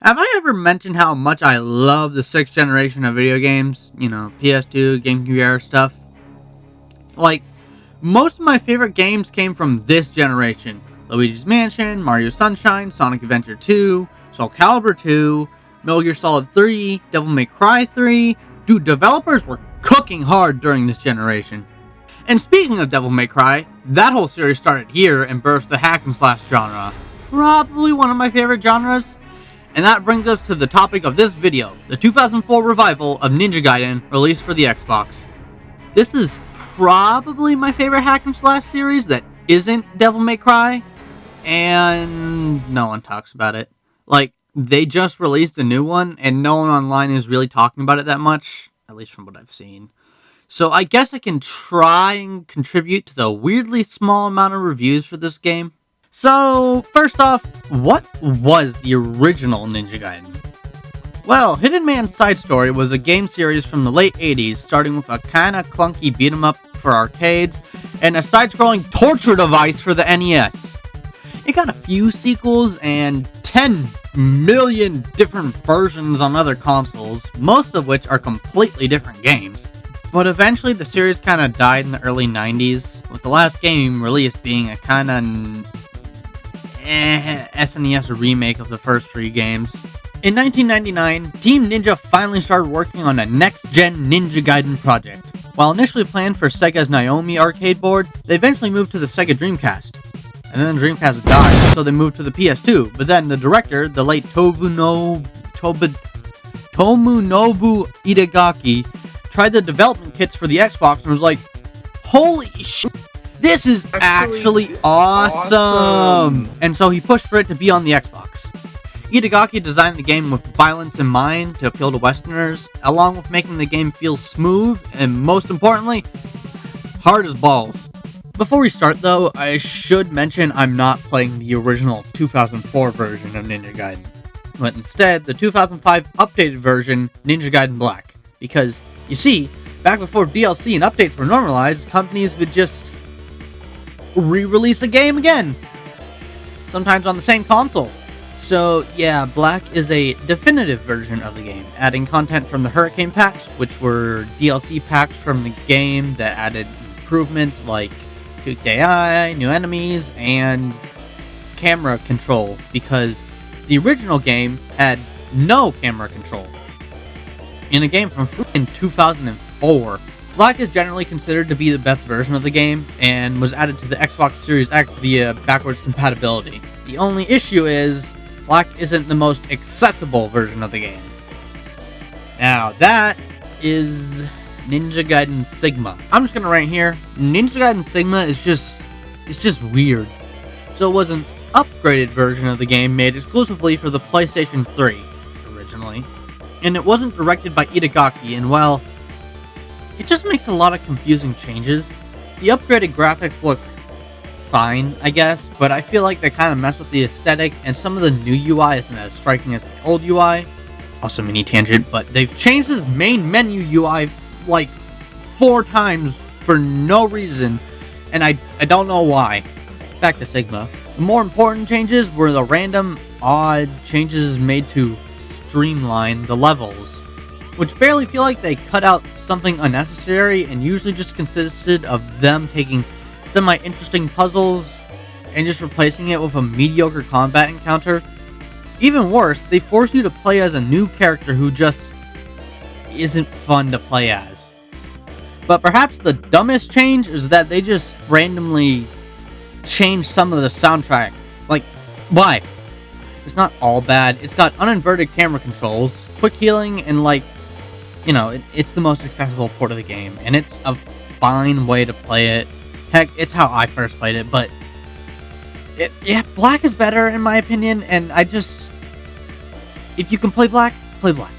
Have I ever mentioned how much I love the 6th generation of video games? You know, PS2, GameCube era stuff. Like, most of my favorite games came from this generation. Luigi's Mansion, Mario Sunshine, Sonic Adventure 2, Soul Calibur 2, Metal Gear Solid 3, Devil May Cry 3. Dude, developers were cooking hard during this generation. And speaking of Devil May Cry, that whole series started here and birthed the hack and slash genre. Probably one of my favorite genres. And that brings us to the topic of this video, the 2004 revival of Ninja Gaiden released for the Xbox. This is probably my favorite hack and slash series that isn't Devil May Cry, and no one talks about it. Like, they just released a new one, and no one online is really talking about it that much, at least from what I've seen. So I guess I can try and contribute to the weirdly small amount of reviews for this game. So, first off, what was the original Ninja Gaiden? Well, Hidden Man's Side Story was a game series from the late 80s, starting with a kinda clunky beat-em-up for arcades, and a side-scrolling torture device for the NES. It got a few sequels and 10 million different versions on other consoles, most of which are completely different games. But eventually the series kinda died in the early 90s, with the last game released being a kinda SNES remake of the first 3 games. In 1999, Team Ninja finally started working on a next-gen Ninja Gaiden project. While initially planned for Sega's Naomi arcade board, they eventually moved to the Sega Dreamcast. And then the Dreamcast died, so they moved to the PS2. But then the director, the late Tomonobu Itagaki, tried the development kits for the Xbox and was like, "Holy shit! This is actually awesome!" And so he pushed for it to be on the Xbox. Itagaki designed the game with violence in mind to appeal to Westerners, along with making the game feel smooth and, most importantly, hard as balls. Before we start though, I should mention I'm not playing the original 2004 version of Ninja Gaiden, but instead the 2005 updated version, Ninja Gaiden Black. Because, you see, back before DLC and updates were normalized, companies would just re-release a game again, sometimes on the same console. So yeah, Black is a definitive version of the game, adding content from the Hurricane packs, which were DLC packs from the game that added improvements like Quick AI, new enemies, and camera control, because the original game had no camera control. In a game from 2004, Black is generally considered to be the best version of the game, and was added to the Xbox Series X via backwards compatibility. The only issue is, Black isn't the most accessible version of the game. Now, that is Ninja Gaiden Sigma. I'm just gonna write here, Ninja Gaiden Sigma is just weird. So it was an upgraded version of the game made exclusively for the PlayStation 3, originally. And it wasn't directed by Itagaki, and well, it just makes a lot of confusing changes. The upgraded graphics look fine, I guess, but I feel like they kind of mess with the aesthetic, and some of the new UI isn't as striking as the old UI. Also mini tangent, but they've changed this main menu UI like 4 times for no reason, and I don't know why. Back to Sigma. The more important changes were the random, odd changes made to streamline the levels, which barely feel like they cut out something unnecessary and usually just consisted of them taking semi-interesting puzzles and just replacing it with a mediocre combat encounter. Even worse, they force you to play as a new character who just isn't fun to play as. But perhaps the dumbest change is that they just randomly changed some of the soundtrack. Like, why? It's not all bad. It's got uninverted camera controls, quick healing, and like, you know, it's the most accessible port of the game, and it's a fine way to play it. Heck, it's how I first played it, but Black is better in my opinion, and if you can play Black, play Black.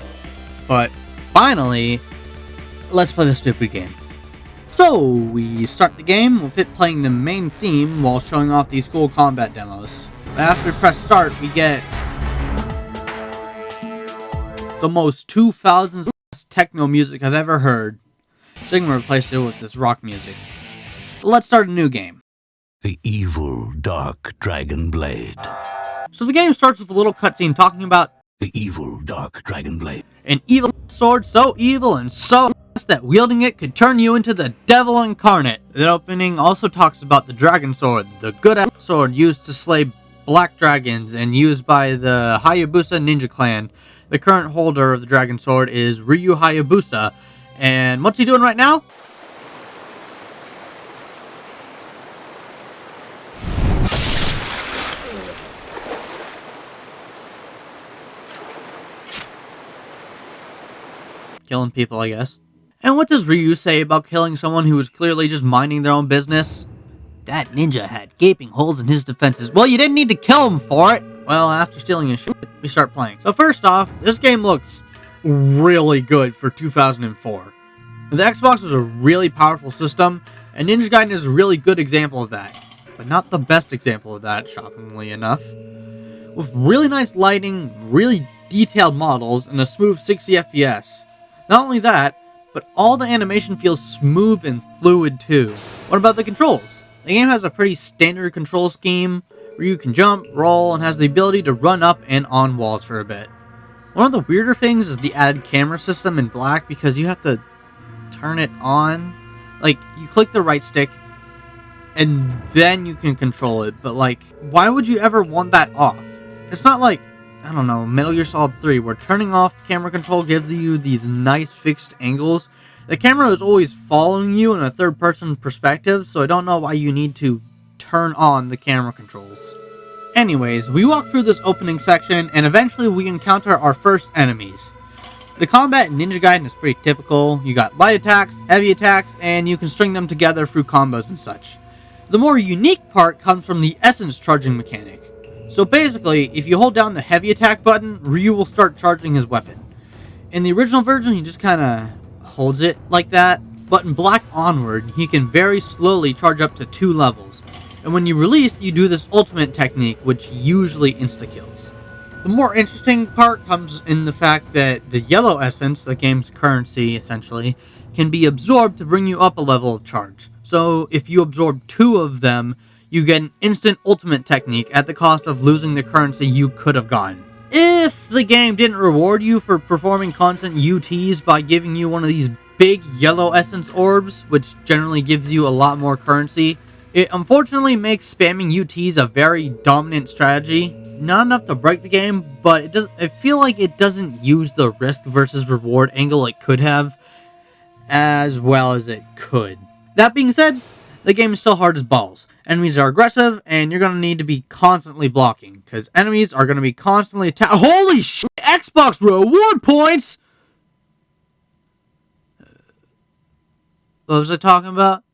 But finally, let's play the stupid game. So, we start the game with it playing the main theme while showing off these cool combat demos. After we press start, we get the most 2000s techno music I've ever heard. Sigma replaced it with this rock music. Let's start a new game. The evil dark dragon blade. So the game starts with a little cutscene talking about The evil dark dragon blade. An evil sword so evil and so that wielding it could turn you into the devil incarnate. The opening also talks about the dragon sword, the good sword used to slay black dragons and used by the Hayabusa ninja clan. The current holder of the dragon sword is Ryu Hayabusa. And what's he doing right now? Killing people, I guess. And what does Ryu say about killing someone who was clearly just minding their own business? That ninja had gaping holes in his defenses. Well, you didn't need to kill him for it. Well, after stealing his shit, we start playing. So first off, this game looks really good for 2004. The Xbox was a really powerful system, and Ninja Gaiden is a really good example of that. But not the best example of that, shockingly enough. With really nice lighting, really detailed models, and a smooth 60 FPS. Not only that, but all the animation feels smooth and fluid too. What about the controls? The game has a pretty standard control scheme, where you can jump, roll, and has the ability to run up and on walls for a bit. One of the weirder things is the added camera system in Black, because you have to turn it on. Like, you click the right stick, and then you can control it, but like, why would you ever want that off? It's not like, I don't know, Metal Gear Solid 3, where turning off camera control gives you these nice fixed angles. The camera is always following you in a third-person perspective, so I don't know why you need to turn on the camera controls. Anyways, we walk through this opening section, and eventually we encounter our first enemies. The combat in Ninja Gaiden is pretty typical. You got light attacks, heavy attacks, and you can string them together through combos and such. The more unique part comes from the essence charging mechanic. So basically, if you hold down the heavy attack button, Ryu will start charging his weapon. In the original version, he just kinda holds it like that, but in Black onward, he can very slowly charge up to 2 levels. And when you release, you do this ultimate technique, which usually insta-kills. The more interesting part comes in the fact that the yellow essence, the game's currency essentially, can be absorbed to bring you up a level of charge. So if you absorb 2 of them, you get an instant ultimate technique at the cost of losing the currency you could have gotten. If the game didn't reward you for performing constant UTs by giving you one of these big yellow essence orbs, which generally gives you a lot more currency, it unfortunately makes spamming UTs a very dominant strategy. Not enough to break the game, but I feel like it doesn't use the risk versus reward angle it could have as well as it could. That being said, the game is still hard as balls. Enemies are aggressive, and you're going to need to be constantly blocking, because enemies are going to be constantly attacking. Holy shit! Xbox reward points! What was I talking about?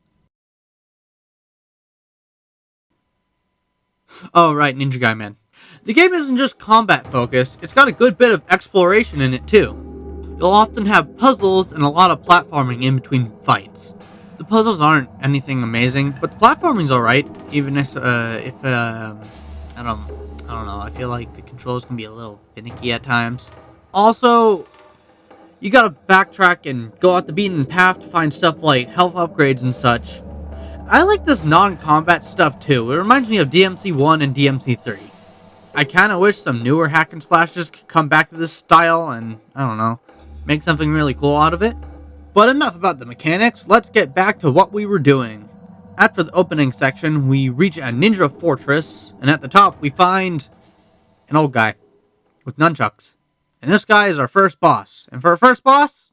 Oh, right, Ninja Gaiden, man. The game isn't just combat focused, it's got a good bit of exploration in it, too. You'll often have puzzles and a lot of platforming in between fights. The puzzles aren't anything amazing, but the platforming's alright, even if I don't know, I feel like the controls can be a little finicky at times. Also, you gotta backtrack and go out the beaten path to find stuff like health upgrades and such. I like this non-combat stuff too. It reminds me of DMC 1 and DMC 3. I kinda wish some newer hack and slashes could come back to this style and, I don't know, make something really cool out of it. But enough about the mechanics, let's get back to what we were doing. After the opening section, we reach a ninja fortress, and at the top we find an old guy with nunchucks. And this guy is our first boss. And for our first boss,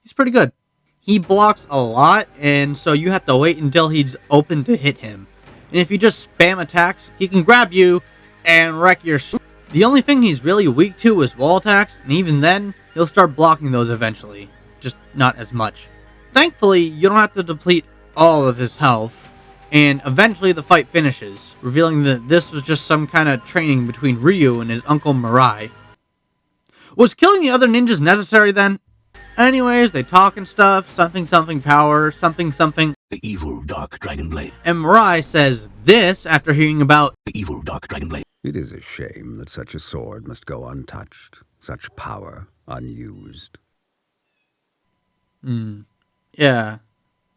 he's pretty good. He blocks a lot, and so you have to wait until he's open to hit him. And if you just spam attacks, he can grab you and wreck your shit. The only thing he's really weak to is wall attacks, and even then, he'll start blocking those eventually. Just not as much. Thankfully, you don't have to deplete all of his health, and eventually the fight finishes, revealing that this was just some kind of training between Ryu and his uncle Mirai. Was killing the other ninjas necessary then? Anyways, they talk and stuff, something something power, something something The evil dark dragon blade. and Mirai says this after hearing about The evil dark dragon blade. It is a shame that such a sword must go untouched, such power unused. Yeah,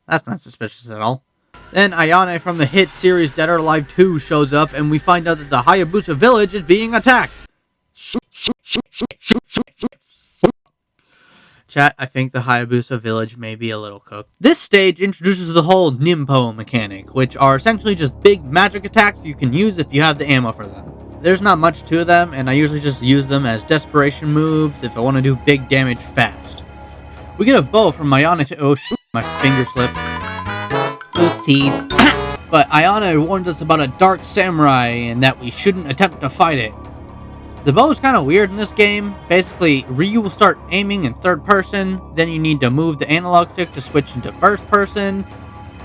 that's not suspicious at all. Then Ayane from the hit series Dead or Alive 2 shows up, and we find out that the Hayabusa village is being attacked. Chat, I think the Hayabusa village may be a little cooked. This stage introduces the whole Nimpo mechanic, which are essentially just big magic attacks you can use if you have the ammo for them. There's not much to them, and I usually just use them as desperation moves if I want to do big damage fast. We get a bow from Ayane to— oh shit, my finger slipped. Oopsies. But Ayane warns us about a dark samurai and that we shouldn't attempt to fight it. The bow is kind of weird in this game. Basically, Ryu will start aiming in third person, then you need to move the analog stick to switch into first person.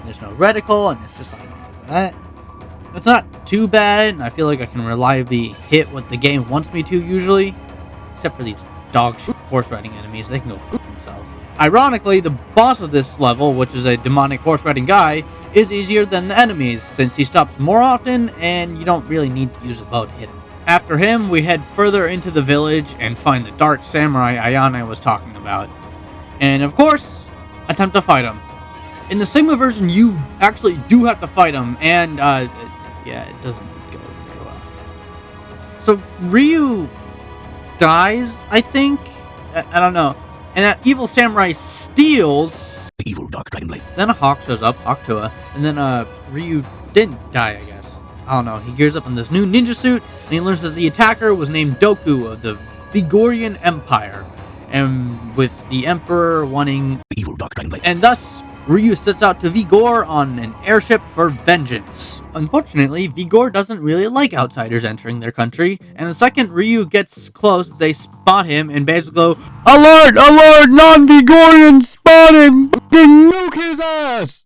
There's no reticle, and it's just like that. It's not too bad, and I feel like I can reliably hit what the game wants me to usually. Except for these dog shit horse riding enemies, they can go f*** themselves. Ironically, the boss of this level, which is a demonic horse riding guy, is easier than the enemies, since he stops more often, and you don't really need to use a bow to hit him. After him, we head further into the village and find the dark samurai Ayane was talking about. And of course, attempt to fight him. In the Sigma version, you actually do have to fight him, and yeah, it doesn't go very well. So Ryu dies, I think? I don't know. And that evil samurai steals The evil dark dragon blade. Then a hawk shows up, Hawk-Tua, and then Ryu didn't die, I guess. I don't know, he gears up in this new ninja suit, and he learns that the attacker was named Doku of the Vigorian Empire, and with the Emperor wanting— The evil dark dragon blade. and thus, Ryu sets out to Vigor on an airship for vengeance. Unfortunately, Vigor doesn't really like outsiders entering their country, and the second Ryu gets close, they spot him and basically go, "Alert! Alert! Non-Vigorian spotted! F***ing nuke his ass!"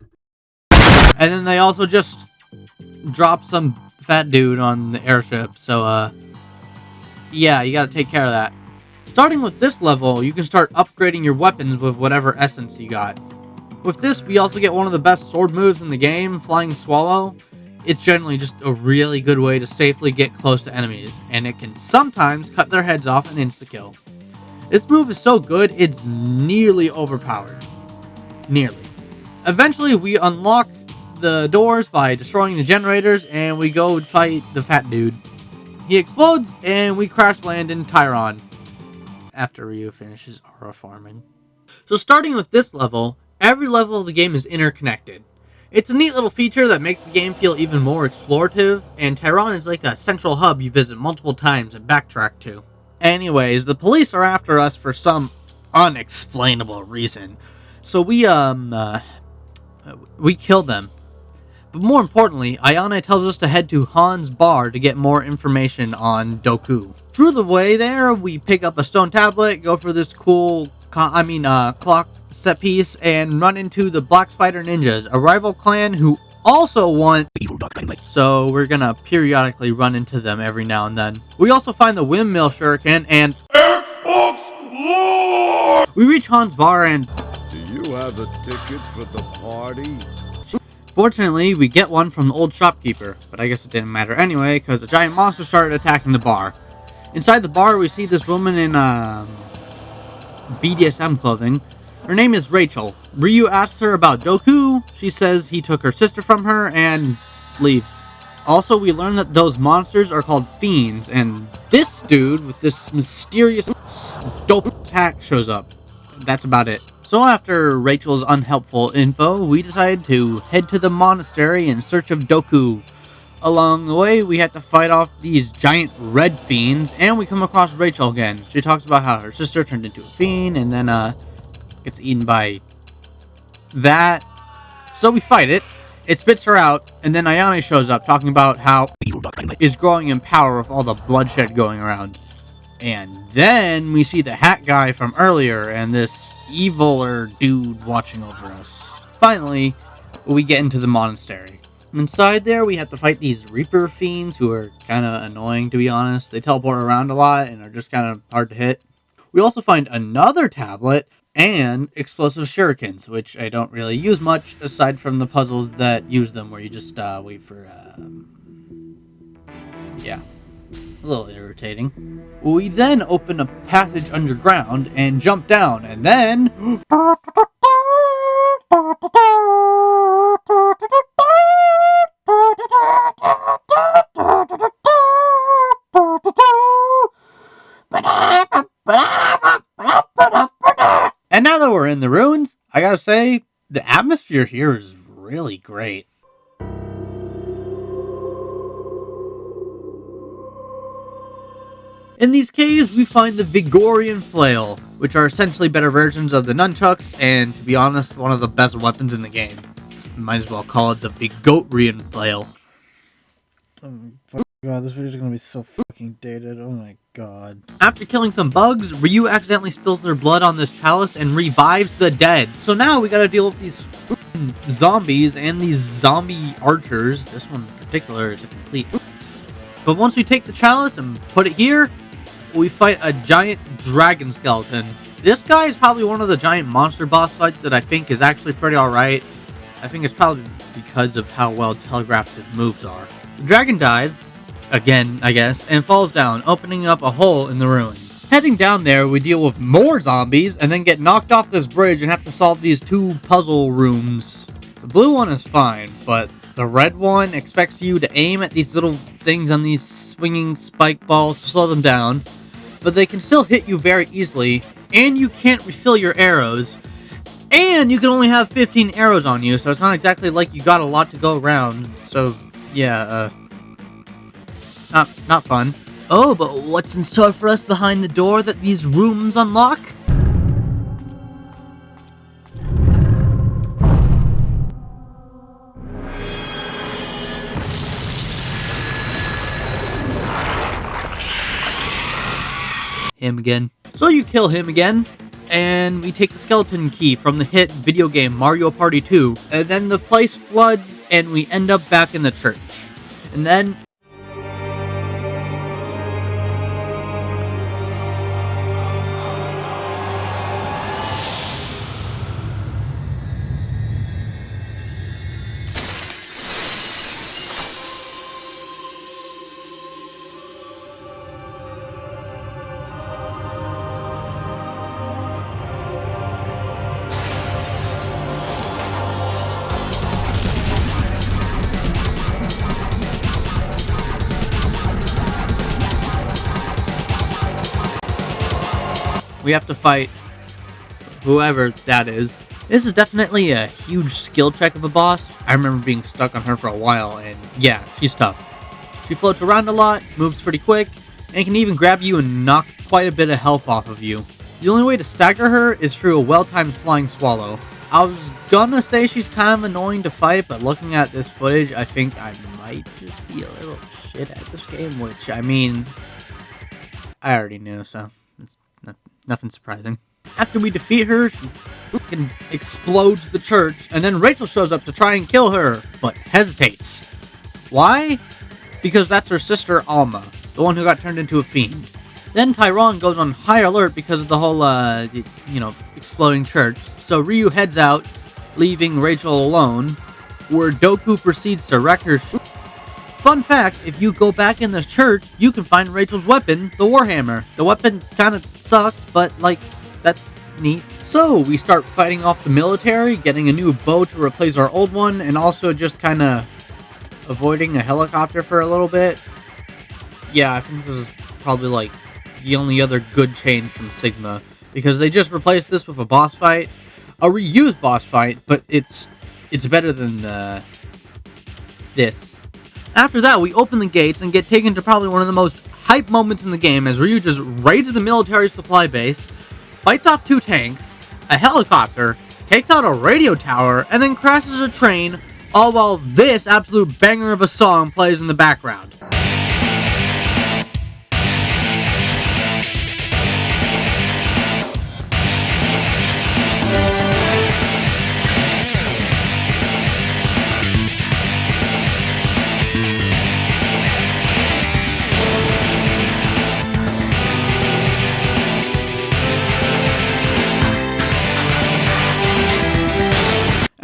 And then they also just drop some fat dude on the airship, so yeah, you gotta take care of that. Starting with this level, you can start upgrading your weapons with whatever essence you got. With this, we also get one of the best sword moves in the game, Flying Swallow. It's generally just a really good way to safely get close to enemies, and it can sometimes cut their heads off and insta-kill. This move is so good, it's nearly overpowered. Nearly. Eventually, we unlock the doors by destroying the generators, and we go fight the fat dude. He explodes, and we crash land in Tyron after Ryu finishes aura farming. So starting with this level, every level of the game is interconnected. It's a neat little feature that makes the game feel even more explorative, and Tyron is like a central hub you visit multiple times and backtrack to. Anyways, the police are after us for some unexplainable reason, so we kill them. But more importantly, Ayane tells us to head to Han's bar to get more information on Doku. Through the way there, we pick up a stone tablet, go for this cool clock set piece, and run into the Black Spider Ninjas, a rival clan who also want The evil dark dragon blade. so we're gonna periodically run into them every now and then. We also find the windmill shuriken and Xbox Lord! We reach Han's bar and Do you have a ticket for the party? fortunately we get one from the old shopkeeper, but I guess it didn't matter anyway because a giant monster started attacking the bar. Inside the bar we see this woman in BDSM clothing. Her name is Rachel. Ryu asks her about Doku. She says he took her sister from her and leaves. Also, we learn that those monsters are called fiends, and this dude with this mysterious dope attack shows up. That's about it. So after Rachel's unhelpful info, we decide to head to the monastery in search of Doku. Along the way, we have to fight off these giant red fiends, and we come across Rachel again. She talks about how her sister turned into a fiend, and then gets eaten by that. So we fight it. It spits her out, and then Ayane shows up talking about how The evil dark dragon blade. is growing in power with all the bloodshed going around. And then we see the hat guy from earlier and this eviler dude watching over us. Finally, we get into the monastery. Inside there, we have to fight these Reaper fiends who are kind of annoying, to be honest. They teleport around a lot and are just kind of hard to hit. We also find another tablet and explosive shurikens, which I don't really use much aside from the puzzles that use them, where you just wait for yeah, a little irritating. We then open a passage underground and jump down, and then in the ruins, I gotta say, the atmosphere here is really great. In these caves, we find the Vigorian flail, which are essentially better versions of the nunchucks, and to be honest, one of the best weapons in the game. Might as well call it the Vigorian flail. Oh god, this video is gonna be so fucking dated. Oh my god. After killing some bugs, Ryu accidentally spills their blood on this chalice and revives the dead. So now we gotta deal with these zombies and these zombie archers. This one in particular is a complete oops. But once we take the chalice and put it here, we fight a giant dragon skeleton. This guy is probably one of the giant monster boss fights that I think is actually pretty alright. I think it's probably because of how well telegraphed his moves are. The dragon dies, again I guess, and falls down, opening up a hole in the ruins. Heading down there, we deal with more zombies, and then get knocked off this bridge and have to solve these 2 puzzle rooms. The blue one is fine, but the red one expects you to aim at these little things on these swinging spike balls to slow them down, but they can still hit you very easily, and you can't refill your arrows, and you can only have 15 arrows on you, so it's not exactly like you got a lot to go around. So yeah, not fun. Oh, but what's in store for us behind the door that these rooms unlock? Him again. So you kill him again, and we take the skeleton key from the hit video game Mario Party 2, and then the place floods, and we end up back in the church. And then we have to fight whoever that is. This is definitely a huge skill check of a boss. I remember being stuck on her for a while, and yeah, she's tough. She floats around a lot, moves pretty quick, and can even grab you and knock quite a bit of health off of you. The only way to stagger her is through a well-timed flying swallow. I was gonna say she's kind of annoying to fight, but looking at this footage, I think I might just be a little shit at this game, which, I mean, I already knew, so it's nothing surprising. After we defeat her, she fucking explodes the church, and then Rachel shows up to try and kill her, but hesitates. Why? Because that's her sister Alma, the one who got turned into a fiend. Then Tyrone goes on high alert because of the whole, exploding church, so Ryu heads out, leaving Rachel alone, where Doku proceeds to wreck her. Fun fact, if you go back in the church, you can find Rachel's weapon, the Warhammer. The weapon kind of sucks, but, that's neat. So, we start fighting off the military, getting a new bow to replace our old one, and also just kind of avoiding a helicopter for a little bit. Yeah, I think this is probably, the only other good change from Sigma, because they just replaced this with a boss fight. A reused boss fight, but it's better than, this. After that, we open the gates and get taken to probably one of the most hype moments in the game as Ryu just raids the military supply base, fights off 2 tanks, a helicopter, takes out a radio tower, and then crashes a train, all while this absolute banger of a song plays in the background.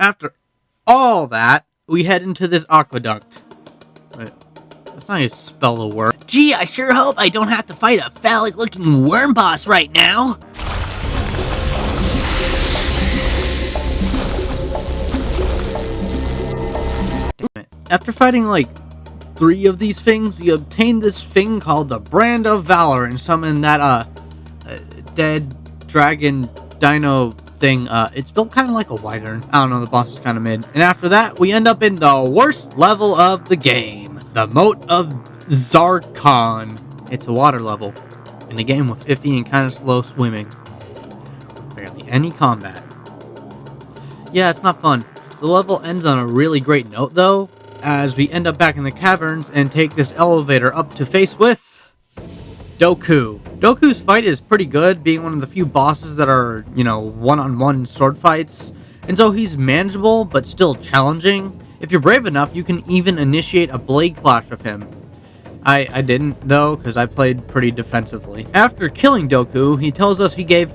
After all that, we head into this aqueduct. Wait, that's not how you spell the word. Gee, I sure hope I don't have to fight a phallic-looking worm boss right now. Damn it. After fighting 3 of these things, we obtain this thing called the Brand of Valor and summon that dead dragon dino thing. It's built kind of like a wyvern. I don't know, the boss is kind of mid. And after that, we end up in the worst level of the game, the Moat of Zarkon. It's a water level in a game with iffy and kind of slow swimming, with barely any combat. Yeah, it's not fun. The level ends on a really great note though, as we end up back in the caverns and take this elevator up to face with Doku. Doku's fight is pretty good, being one of the few bosses that are, one-on-one sword fights, and so he's manageable but still challenging. If you're brave enough, you can even initiate a blade clash with him. I didn't, though, because I played pretty defensively. After killing Doku, he tells us he gave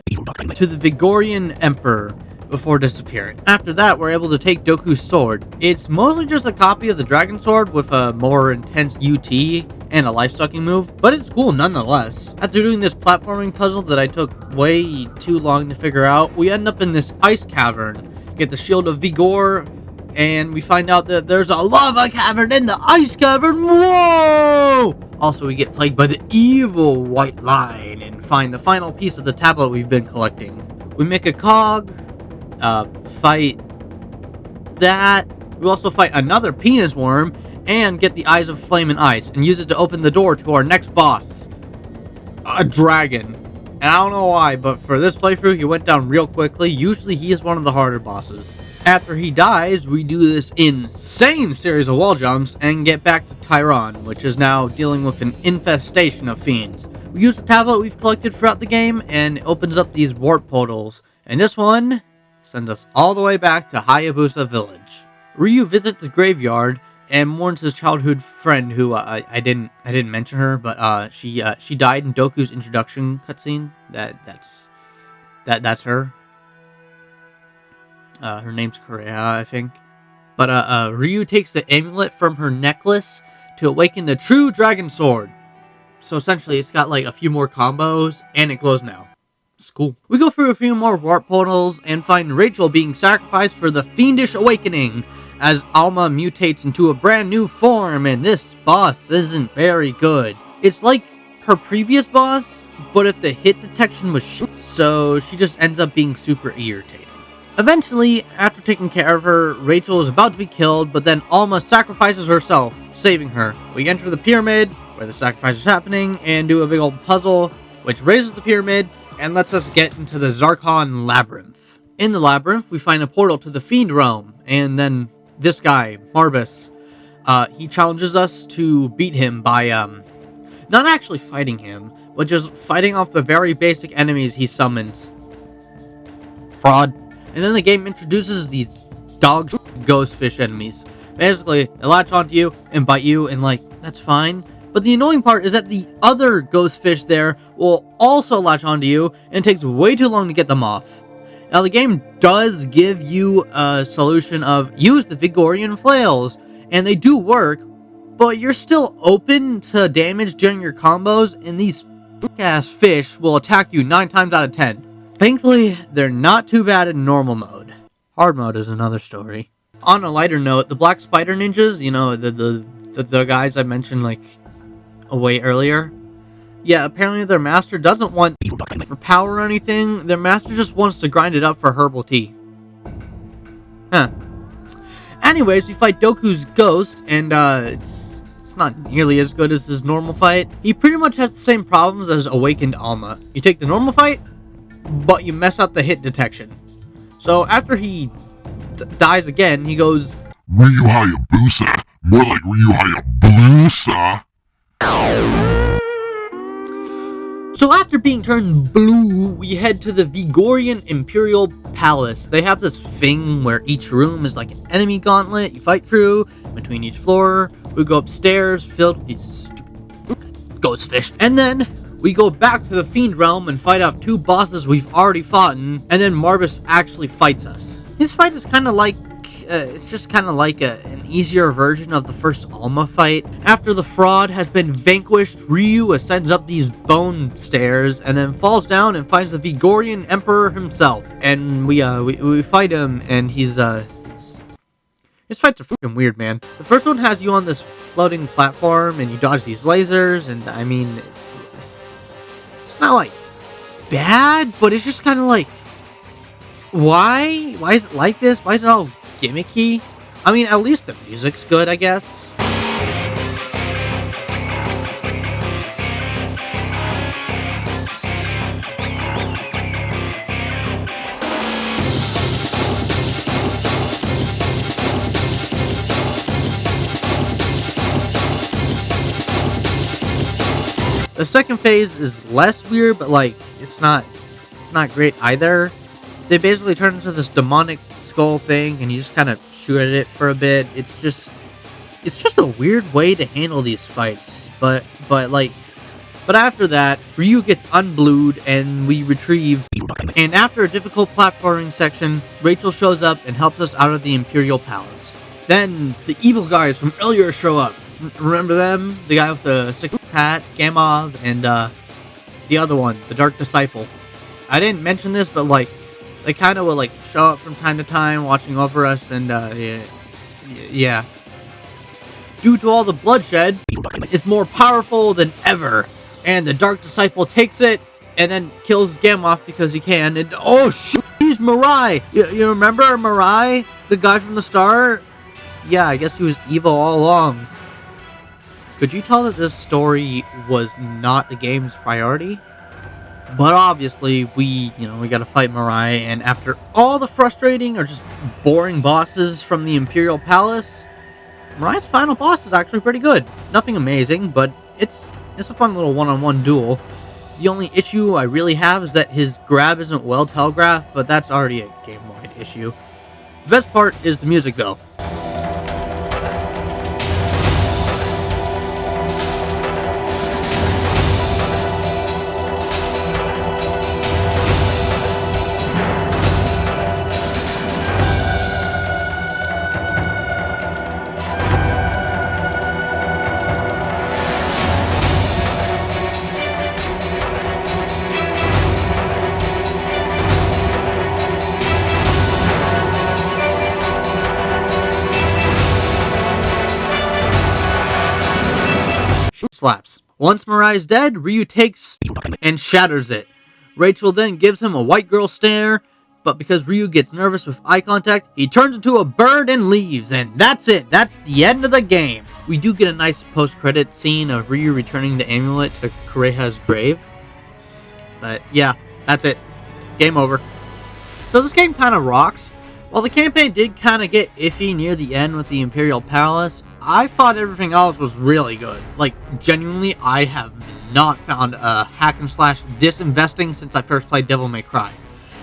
to the Vigorian Emperor before disappearing. After that, we're able to take Doku's sword. It's mostly just a copy of the Dragon Sword with a more intense UT and a life-sucking move, but it's cool nonetheless. After doing this platforming puzzle that I took way too long to figure out, we end up in this ice cavern, get the Shield of Vigor, and we find out that there's a lava cavern in the ice cavern. Whoa! Also, we get plagued by the evil white line and find the final piece of the tablet we've been collecting. We make a cog, fight that. We also fight another penis worm and get the Eyes of Flame and Ice and use it to open the door to our next boss, a dragon. And I don't know why, but for this playthrough, he went down real quickly. Usually he is one of the harder bosses. After he dies, we do this insane series of wall jumps and get back to Tyron, which is now dealing with an infestation of fiends. We use the tablet we've collected throughout the game, and it opens up these warp portals. And this one sends us all the way back to Hayabusa Village. Ryu visits the graveyard and mourns his childhood friend, who I didn't mention her, but she died in Doku's introduction cutscene. That's her. Her name's Korea, I think. But Ryu takes the amulet from her necklace to awaken the true dragon sword. So essentially, it's got like a few more combos, and it glows now. It's cool. We go through a few more warp portals and find Rachel being sacrificed for the fiendish awakening as Alma mutates into a brand new form, and this boss isn't very good. It's like her previous boss, but if the hit detection was shit, so she just ends up being super irritating. Eventually, after taking care of her, Rachel is about to be killed, but then Alma sacrifices herself, saving her. We enter the pyramid, where the sacrifice is happening, and do a big old puzzle, which raises the pyramid and lets us get into the Zarkon Labyrinth. In the labyrinth, we find a portal to the Fiend Realm, and then this guy, Marbus, he challenges us to beat him by, not actually fighting him, but just fighting off the very basic enemies he summons. Fraud. And then the game introduces these dog ghost fish enemies. Basically, they latch onto you and bite you, and that's fine. But the annoying part is that the other ghost fish there will also latch onto you, and it takes way too long to get them off. Now, the game does give you a solution of use the Vigorian flails, and they do work, but you're still open to damage during your combos, and these ass fish will attack you 9 times out of 10. Thankfully, they're not too bad in normal mode. Hard mode is another story. On a lighter note, the Black Spider Ninjas, the guys I mentioned way earlier. Yeah, apparently their master doesn't want for power or anything. Their master just wants to grind it up for herbal tea. Huh. Anyways, we fight Doku's ghost, and it's not nearly as good as his normal fight. He pretty much has the same problems as Awakened Alma. You take the normal fight, but you mess up the hit detection. So after he dies again, he goes, Ryu Hayabusa, more like Ryu Hayabusa. So after being turned blue, we head to the Vigorian Imperial Palace. They have this thing where each room is like an enemy gauntlet you fight through. Between each floor, we go upstairs filled with these stupid ghost fish. And then we go back to the Fiend Realm and fight off 2 bosses we've already fought in, and then Marbus actually fights us. His fight is kind of like, it's just kind of like an easier version of the first Alma fight. After the fraud has been vanquished, Ryu ascends up these bone stairs and then falls down and finds the Vigorian Emperor himself. And we fight him, and his fights are freaking weird, man. The first one has you on this floating platform, and you dodge these lasers, and I mean, it's not bad, but it's just kind of Why? Why is it like this? Why is it all gimmicky? I mean, at least the music's good, I guess. The second phase is less weird, but like it's not great either. They basically turn into this demonic skull thing, and you just kind of shoot at it for a bit. It's just a weird way to handle these fights. But after that, Ryu gets unblued, and we retrieve. And after a difficult platforming section, Rachel shows up and helps us out of the Imperial Palace. Then the evil guys from earlier show up. Remember them? The guy with the sick hat, Gamov, and the other one, the Dark Disciple. I didn't mention this, but like they kind of will like show up from time to time, watching over us, and yeah. Due to all the bloodshed, it's more powerful than ever, and the Dark Disciple takes it and then kills Gamov because he can. And oh shit, he's Mirai. You remember Mirai, the guy from the start? Yeah, I guess he was evil all along. Could you tell that this story was not the game's priority? But obviously, we gotta fight Mirai, and after all the frustrating or just boring bosses from the Imperial Palace, Mirai's final boss is actually pretty good. Nothing amazing, but it's a fun little one-on-one duel. The only issue I really have is that his grab isn't well telegraphed, but that's already a game-wide issue. The best part is the music, though. Slaps. Once Mirai's dead, Ryu takes and shatters it. Rachel then gives him a white girl stare, but because Ryu gets nervous with eye contact, he turns into a bird and leaves, and that's it. That's the end of the game. We do get a nice post-credit scene of Ryu returning the amulet to Kureha's grave. But yeah, that's it. Game over. So this game kind of rocks. While the campaign did kind of get iffy near the end with the Imperial Palace, I thought everything else was really good. Like, genuinely, I have not found a hack and slash this investing since I first played Devil May Cry.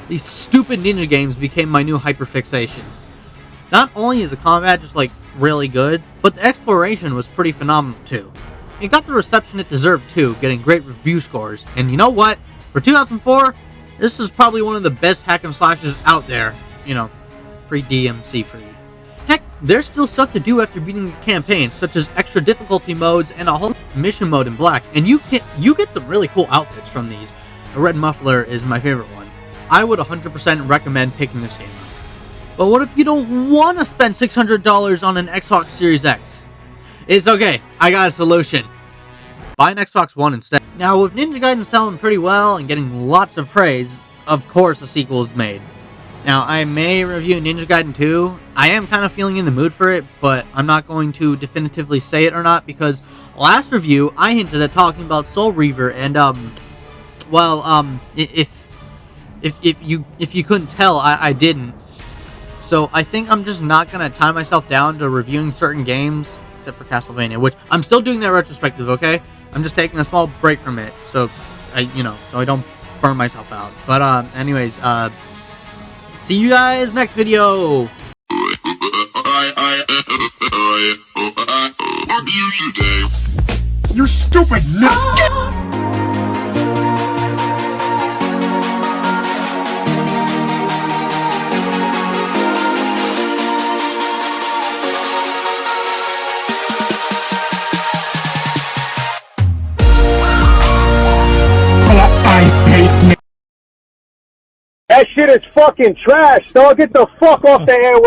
These stupid ninja games became my new hyperfixation. Not only is the combat just like really good, but the exploration was pretty phenomenal too. It got the reception it deserved too, getting great review scores. And you know what? For 2004, this is probably one of the best hack and slashes out there. Pre-DMC free. Heck, there's still stuff to do after beating the campaign, such as extra difficulty modes and a whole mission mode in black. And you get some really cool outfits from these. The red muffler is my favorite one. I would 100% recommend picking this game up. But what if you don't want to spend $600 on an Xbox Series X? It's okay, I got a solution. Buy an Xbox One instead. Now, with Ninja Gaiden selling pretty well and getting lots of praise, of course a sequel is made. Now, I may review Ninja Gaiden 2. I am kind of feeling in the mood for it, but I'm not going to definitively say it or not, because last review, I hinted at talking about Soul Reaver, and, if you couldn't tell, I didn't. So, I think I'm just not going to tie myself down to reviewing certain games, except for Castlevania, which I'm still doing that retrospective, okay? I'm just taking a small break from it, so I don't burn myself out. But, anyways, see you guys next video! You stupid nut! That shit is fucking trash, dog. Get the fuck off the airway.